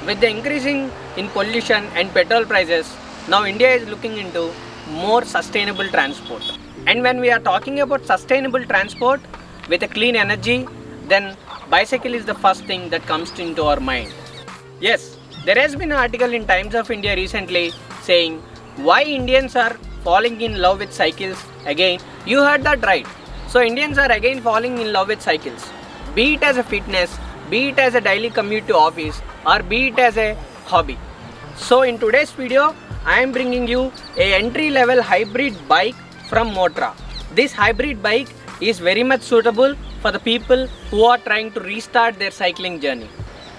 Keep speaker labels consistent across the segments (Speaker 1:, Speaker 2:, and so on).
Speaker 1: With the increasing in pollution and petrol prices, now India is looking into more sustainable transport. And when we are talking about sustainable transport with a clean energy, then bicycle is the first thing that comes into our mind. Yes, there has been an article in Times of India recently saying why Indians are falling in love with cycles again. You heard that right. So Indians are again falling in love with cycles. Be it as a fitness, be it as a daily commute to office, or be it as a hobby. So in today's video, I am bringing you a entry level hybrid bike from Motra. This hybrid bike is very much suitable for the people who are trying to restart their cycling journey.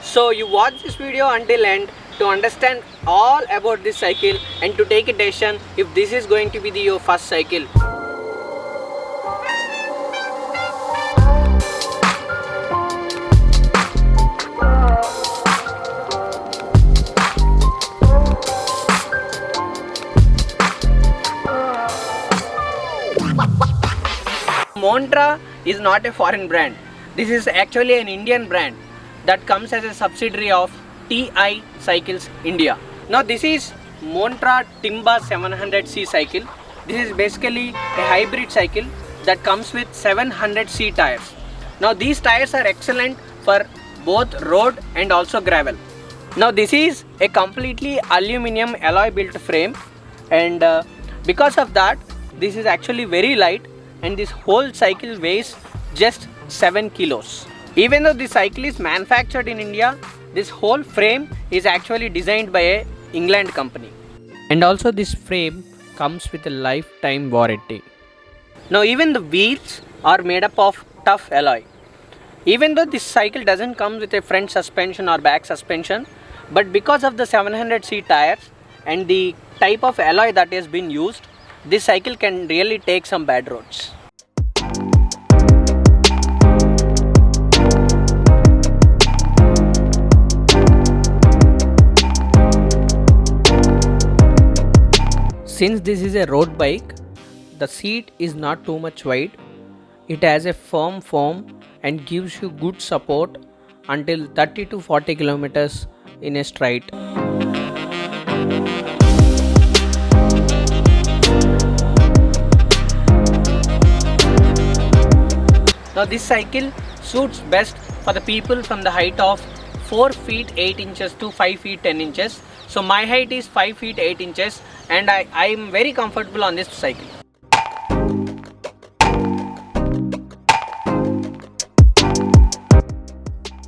Speaker 1: So you watch this video until end to understand all about this cycle and to take a decision if this is going to be your first cycle. Motra is not a foreign brand. This is actually an Indian brand that comes as a subsidiary of TI Cycles India. Now this is Motra Timba 700C cycle. This is basically a hybrid cycle that comes with 700C tires. Now these tires are excellent for both road and also gravel. Now this is a completely aluminum alloy built frame, and because of that this is actually very light, and this whole cycle weighs just 7 kilos. Even though this cycle is manufactured in India, this whole frame is actually designed by a England company. And also this frame comes with a lifetime warranty. Now even the wheels are made up of tough alloy. Even though this cycle doesn't come with a front suspension or back suspension, but because of the 700C tires and the type of alloy that has been used, this cycle can really take some bad roads. Since this is a road bike, the seat is not too much wide. It has a firm form and gives you good support until 30 to 40 kilometers in a straight. Now this cycle suits best for the people from the height of 4 feet 8 inches to 5 feet 10 inches. So my height is 5 feet 8 inches and I am very comfortable on this cycle.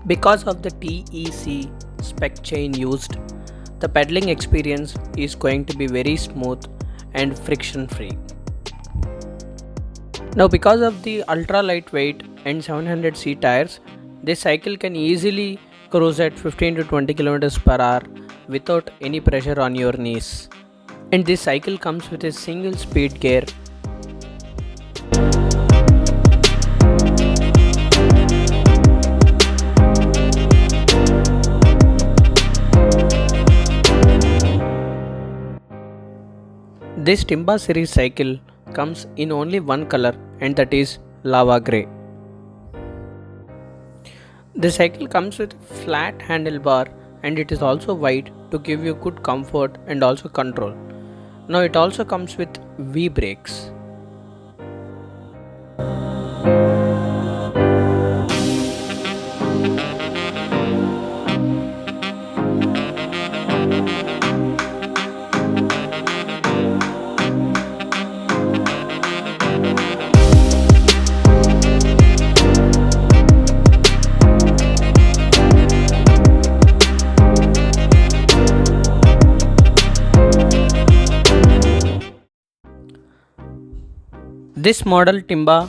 Speaker 1: Because of the TEC spec chain used, the pedaling experience is going to be very smooth and friction free. Now because of the ultra lightweight and 700C tires, this cycle can easily cruise at 15 to 20 km per hour without any pressure on your knees. And this cycle comes with a single speed gear. This Timba series cycle comes in only one color, and that is lava grey. The cycle comes with flat handlebar and it is also wide to give you good comfort and also control. Now it also comes with V brakes. This model Timba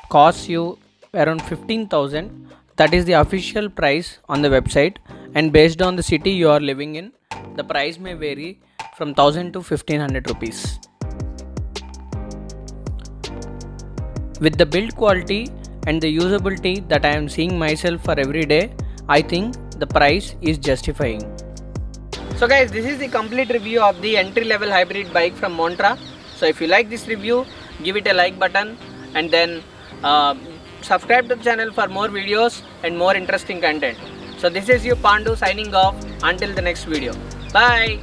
Speaker 1: costs you around 15,000. That is the official price on the website, and based on the city you are living in, the price may vary from 1000 to 1500 rupees. With the build quality and the usability that I am seeing myself for every day, I think the price is justifying. So guys, this is the complete review of the entry level hybrid bike from Motra. So if you like this review, give it a like button, and then subscribe to the channel for more videos and more interesting content. So this is you Pandu signing off. Until the next video. Bye.